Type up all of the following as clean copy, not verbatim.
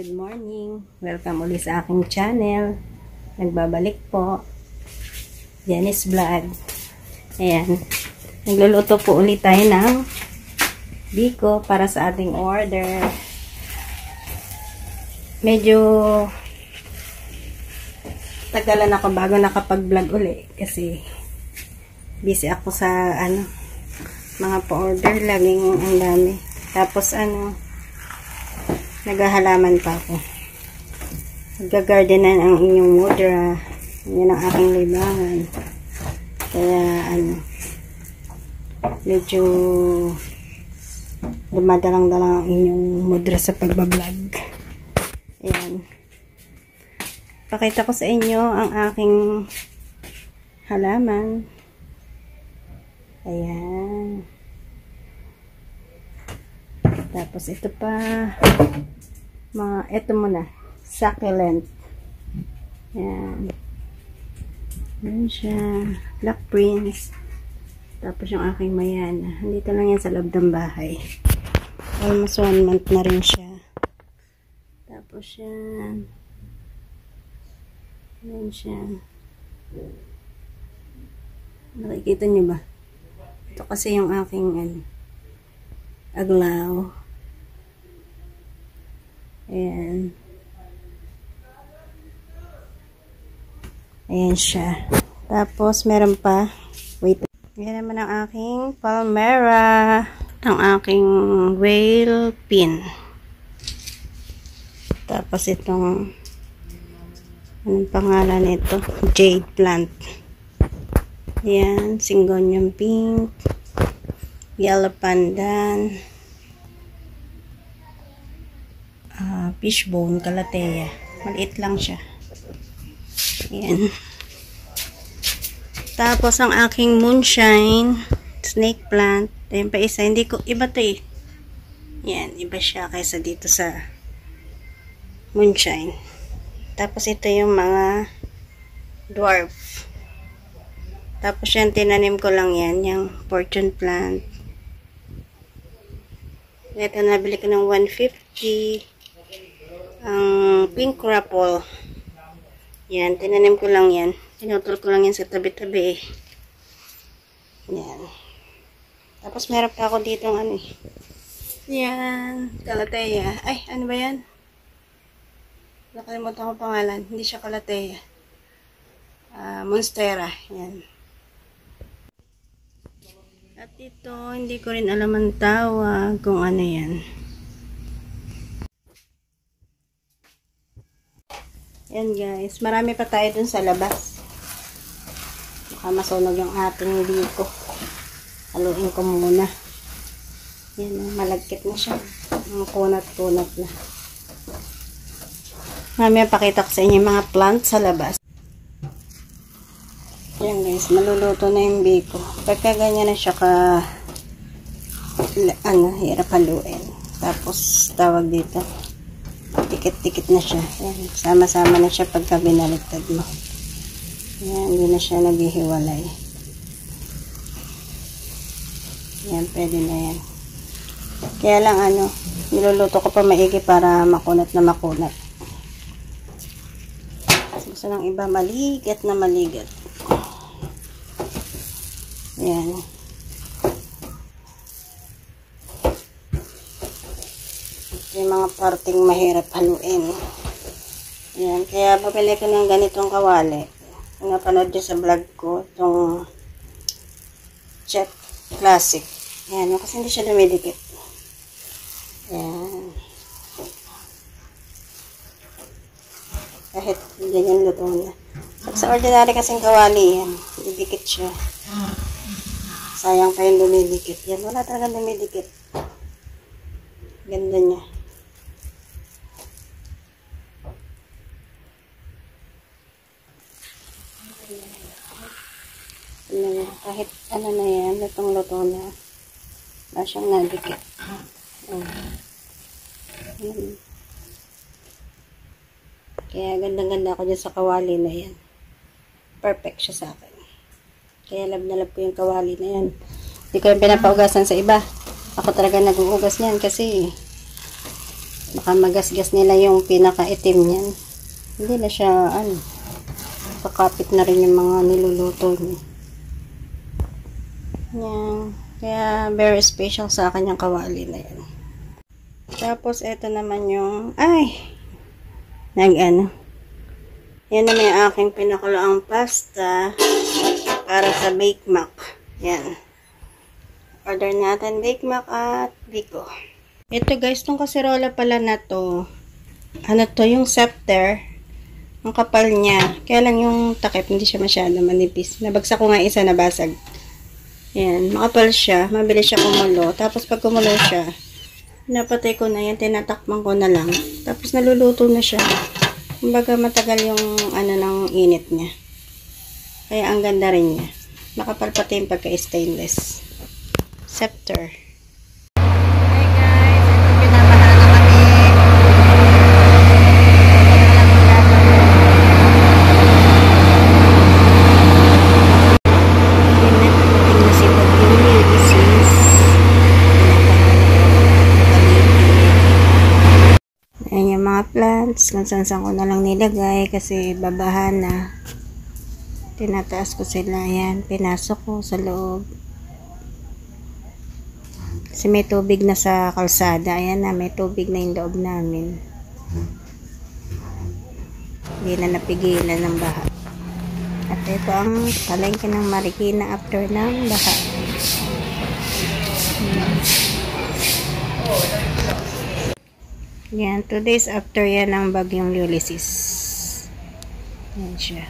good morning. Welcome ulit sa aking channel. Nagbabalik po. Janice Vlog. Ayan. Nagluluto po ulit tayo ng biko para sa ating order. Medyo tagalan ako bago nakapag-vlog ulit kasi busy ako sa mga pa-order. Laging ang dami. Tapos naghahalaman pa ako. Nag-gardenan ang inyong mudra. Yan ang aking libangan. Kaya medyo dumadalang-dalang ang inyong mudra sa pagbablog. Ayan. Pakita ko sa inyo ang aking halaman. Ayan. Tapos ito pa, ito muna, succulent. Ayan. Ayan siya, Black Prince. Tapos yung aking mayana. Nandito lang yan sa loob ng bahay. Almost 1 month na rin siya. Tapos yan. Ayan siya. Nakikita niyo ba? Ito kasi yung aking aglaw. Ayan. Ayan siya. Tapos, meron pa. Wait. Ayan naman ang aking palmera. Ang aking whale pin. Tapos, itong anong pangalan nito? Jade plant. Ayan. Syngonium pink. Yellow pandan. Fishbone calathea. Maliit lang siya. Ayan. Tapos ang aking moonshine snake plant. Ayan pa isa. Hindi ko, iba to eh. Ayan, iba siya kaysa dito sa moonshine. Tapos ito yung mga dwarf. Tapos yan, tinanim ko lang yan. Yung fortune plant. Ito, nabili ko ng 150. Ang pink rapple. Yan, tinanim ko lang yan. Tinutol ko lang yan sa tabi-tabi. Yan. Tapos meron pa ako dito yan, calathea. Ay, ano ba yan? Nakalimutan ko pangalan. Hindi siya calathea. Monstera. Yan. At ito, hindi ko rin alam ang tawag kung ano yan. Yan guys, marami pa tayo dun sa labas. Baka masunog yung ating biko. Haluin ko muna. Yan, malagkit na siya. Kunat-kunat na. Mamaya pakita ko sa inyo yung mga plant sa labas. Yan guys, maluluto na yung biko. Pagka ganyan na siya hirap haluin. Tapos, tawag dito. Tikit-tikit na siya. Yan, sama-sama na siya pagka binaliktad mo. Yan, hindi na siya naghihiwalay. Yan, pwede na yan. Kaya lang niluluto ko pa maigi para makunat na makunat. Gusto ng iba maligat na maligat. Yan. Yung mga parting mahirap haluin. Yan. Kaya pabili ko ng ganitong kawali. Napanood nyo sa vlog ko. Itong Jet Classic. Yan. Kasi hindi siya dumidikit. Yan. Kahit ganyan luto na. Pag sa ordinary kasing kawali yan. Didikit siya. Sayang pa yung dumidikit. Yan. Wala talagang dumidikit. Ganda niya. Kahit na yan, lutong-luto na. Wala siyang nadikit. Kaya ganda-ganda ako dyan sa kawali na yan. Perfect siya sa akin. Kaya love na love ko yung kawali na yan. Hindi ko yung pinapaugasan sa iba. Ako talaga nag-uugas niyan kasi Baka magasgas nila yung pinakaitim niyan. Hindi na siya, kakapit na rin yung mga niluluto niya. Yan. Kaya, very special sa akin yung kawali na yan. Tapos, ito naman yung, yan naman yung aking pinakulaang pasta para sa Bake Mac. Yan. Order natin Bake Mac at Biko. Ito guys, tong kaserola pala na to, yung scepter, ang kapal niya. Kaya lang yung takip, hindi siya masyado manipis. Nabagsak ko nga isa, nabasag. Yan, makapal siya. Mabilis siya kumulo. Tapos pag kumulo siya, napatay ko na yan, tinatakpan ko na lang. Tapos naluluto na siya. Kumbaga matagal yung ng init niya. Kaya ang ganda rin niya. Makapal pati yung pagka-stainless. Scepter. Hey guys, ito pinabaha na kami. Ayan yung mga plants. Kung saan ko na lang nilagay kasi babahan na. Tinataas ko sila. Ayan. Pinasok ko sa loob. Kasi may tubig na sa kalsada. Ayan na. May tubig na yung loob namin. Hindi na napigilan ng baha. At ito ang palengke ng Marikina after ng baha. Yan, 2 days after yan ang bagyong Ulysses. Yan siya.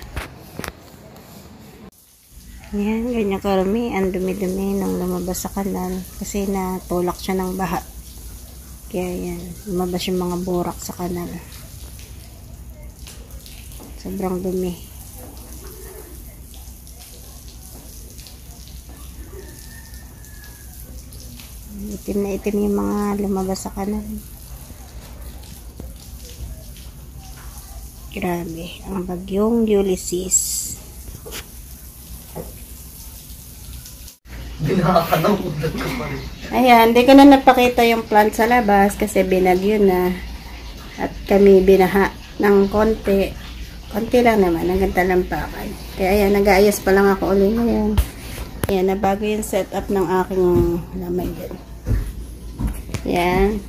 Yan, ganyan karami. Ang dumi-dumi nang lumabas sa kanal. Kasi natulak siya ng baha. Kaya yan, lumabas yung mga burak sa kanal. Sobrang dumi. Itim na itim yung mga lumabas sa kanal. Grabe, ang bagyong Ulysses. Ayan, hindi ko na napakita yung plant sa labas kasi binagyo na. At kami binaha ng konti. Konti lang naman, hanggang talampakan. Kaya ayan, nag-aayos pa lang ako ulit ngayon. Ayan, nabago yung setup ng aking lamay din. Ayan.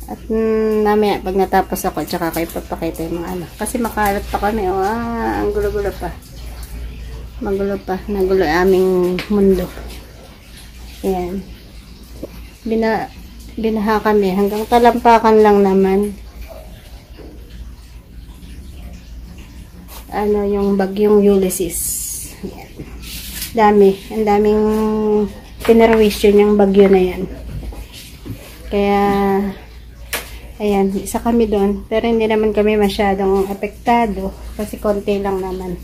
At namaya, pag natapos ako, tsaka kayo papakita yung mga kasi makalat pa kami. Ang gulo-gulo pa. Magulo pa. Nagulo aming mundo. Ayan. Binaha kami. Hanggang talampakan lang naman. Yung bagyong Ulysses. Ayan. Dami. Ang daming pinarwisyon yung bagyo na yan. Kaya ayan, isa kami doon. Pero hindi naman kami masyadong apektado. Kasi konti lang naman.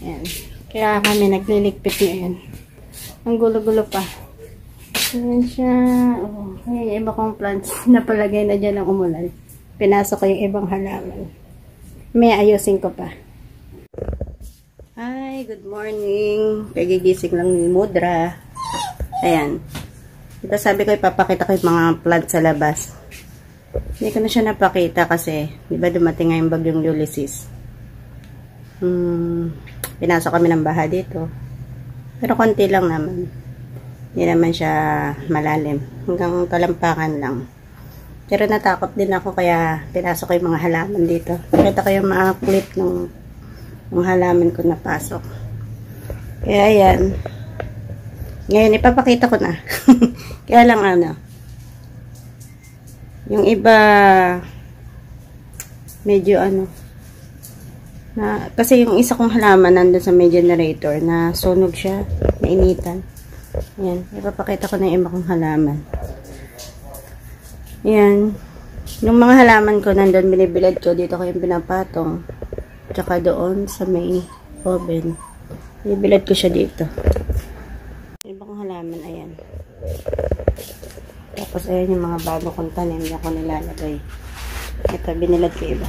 Ayan. Kaya kami nagliligpit ngayon. Ang gulo-gulo pa. Ayan siya. Ayan yung iba kong plants. Napalagay na dyan ng umulan. Pinasok ko yung ibang halaman. May ayusin ko pa. Hi, good morning. Kagigising lang ni Mudra. Ayan. Ito sabi ko ipapakita ko yung mga plants sa labas. Hindi ko na siya napakita kasi, di ba dumating nga yung bagyong Ulysses. Pinasok kami ng baha dito. Pero konti lang naman. Hindi naman siya malalim. Hanggang talampakan lang. Pero natakot din ako kaya pinasok ko yung mga halaman dito. Nakita ko yung mga clip ng halaman ko na pasok. Kaya ayan. Ngayon ipapakita ko na. Kaya lang yung iba medyo kasi yung isa kong halaman nandun sa may generator na sunog siya, nainitan. Ayan, ipapakita ko na yung iba kong halaman. Ayan, yung mga halaman ko nandun binibilad ko, dito ko yung pinapatong, tsaka doon sa may oven binibilad ko siya dito. Yung iba kong halaman, ayan. Tapos ayan yung mga bago kong tanim na ako nilalagay. Ito, binilad ko iba.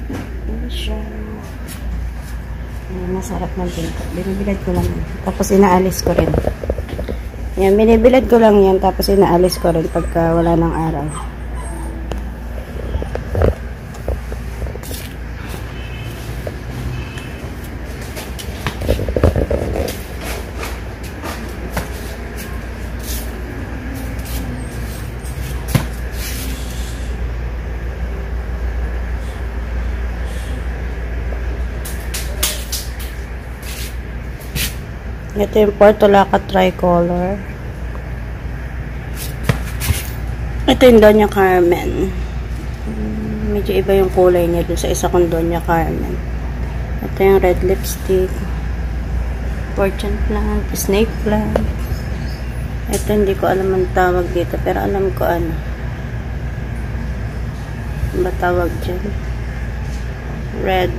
Ayan siya. Ayan, masarap ng pinto. Binibilad ko lang. Tapos inaalis ko rin. Yan, binibilad ko lang yan. Tapos inaalis ko rin pagka wala ng araw. Ito yung Portulaca Tricolor. Ito yung Doña Carmen. Medyo iba yung kulay niya dun sa isa kong Doña Carmen. Ito yung red lipstick. Fortune plant. Snake plant. Ito hindi ko alam ang tawag dito. Pero alam ko ano. Ano ba tawag dyan? Red,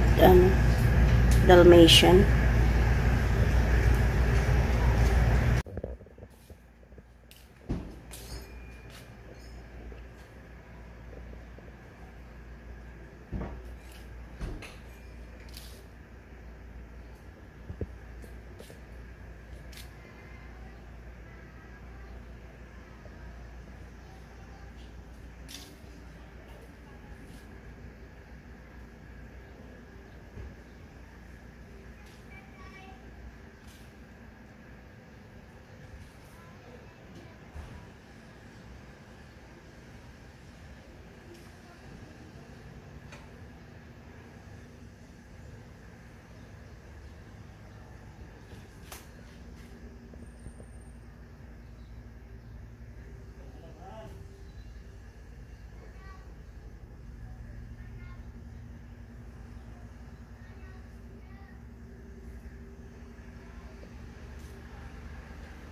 Dalmatian.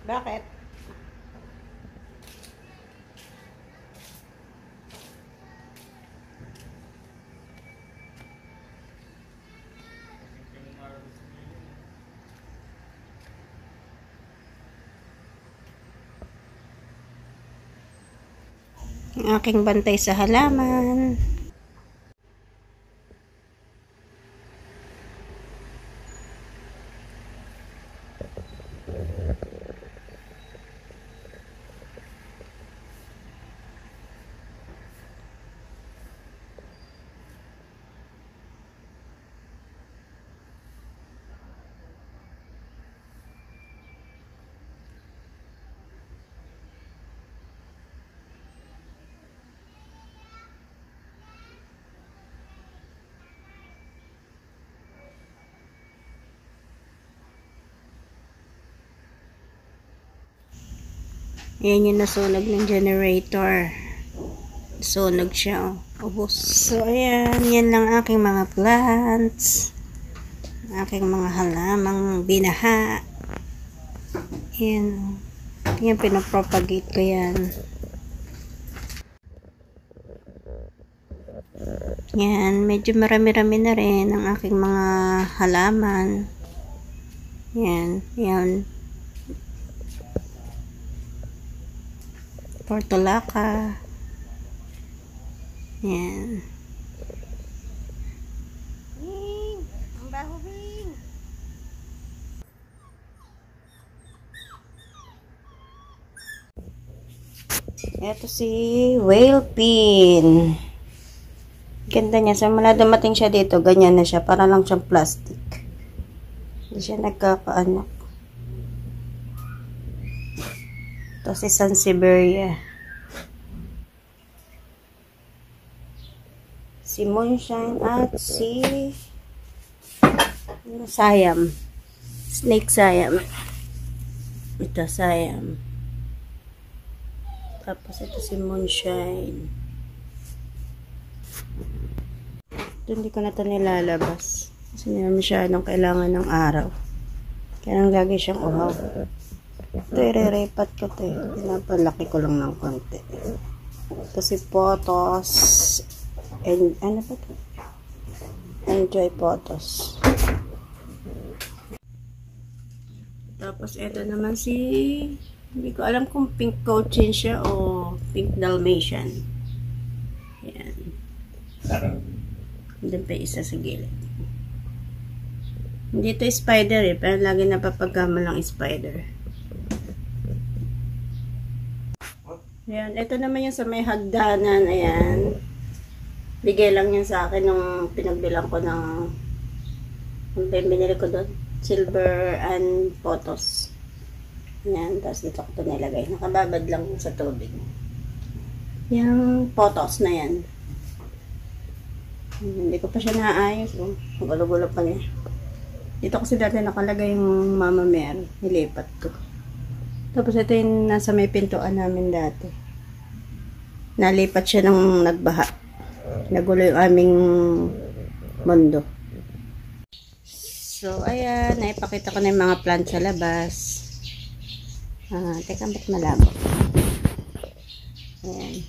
Bakit? Ang aking bantay sa halaman. Ayan yung nasunog ng generator. Sunog siya, oh. Ubos. So, ayan. Yan lang aking mga plants. Aking mga halamang binaha. Ayan. Yan, pinapropagate ko yan. Yan. Medyo marami-rami na rin ang aking mga halaman. Yan. Yan. Portulaca. Yan. Bing! Ang baho, Bing! Ito si whale pin. Ganda niya. Sa mula dumating siya dito, ganyan na siya. Para lang siyang plastic. Hindi siya nagkakaanak. Ito si Sansevieria. Si Moonshine at si Siam. Snake Siam. Ito Siam. Tapos ito si Moonshine. Ito hindi ko na ito nilalabas. Kasi hindi na masyadong kailangan ng araw. Kaya lang lagi siyang uhaw. Ito, i-repat ko ito. Pinapalaki ko lang ng konti. Ito si Potos. And, ano ba ito? Enjoy Potos. Tapos, ito naman si, hindi ko alam kung pink cochin siya o pink Dalmatian. Ayan. Doon pa isa sa gilid. Hindi ito spider eh. Pero lagi napapagkama lang spider. Ayan, ito naman yung sa may hagdanan. Ayan. Bigay lang yun sa akin nung pinagbilang ko ng binili ko doon. Silver and photos. Ayan, tapos dito ko ito nilagay. Nakababad lang sa tubig. Yung photos na yan. Hindi ko pa siya naayos. Oh. Gulo-gulo pa niya. Dito kasi dati nakalagay yung Mama Mary. Nilipat ko. Tapos ito yung nasa may pintuan namin dati. Nalipat siya nung nagbaha. Nagulo yung aming mundo. So, ayan. Naipakita ko na yung mga plant sa labas. Teka, ba't malabo? Ayan.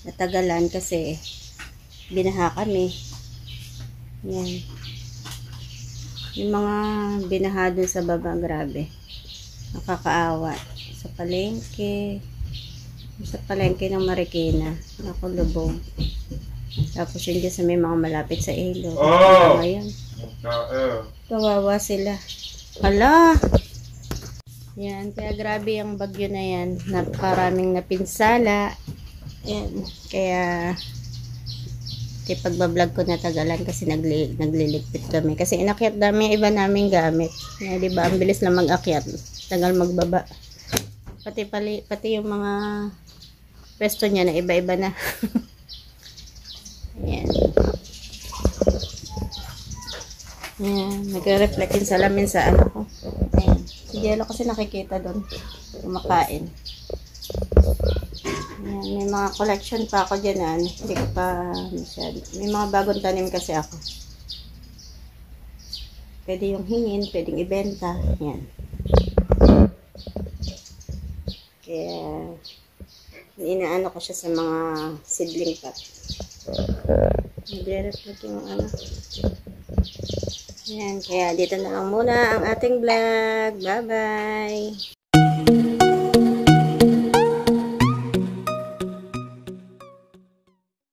Natagalan kasi binaha kami. Yan. Yung mga binaha dun sa baba, grabe. Nakakaawa. Sa palengke. Sa palengke ng Marikina. Ako lubong. Tapos yun dyan sa may mga malapit sa ilog. Ngayon. Kawawa sila. Hala! Yan. Kaya grabe yung bagyo na yan. Napakaraming napinsala. Yan. Kaya pagbablog ko natagalan kasi nagliligpit kami. Kasi inakyat dami yung iba naming gamit. Yan, diba? Ang bilis lang mag-akyat. Tagal magbaba. Pati yung mga pwesto niya na iba-iba na. Yan. Yan. Nagre-reflect yung salamin sa ano ko. Yan. Si Jello kasi nakikita doon. Kumakain. Yan, may mga collection pa ako dyan. Hindi ko pa masyado. May mga bagong tanim kasi ako. Pwede yung hingin, pwedeng ibenta. Yan. Kaya, inaano ko siya sa mga seedling pot. Nagre-reflect yung ano. Yan, kaya dito na lang muna ang ating vlog. Bye-bye!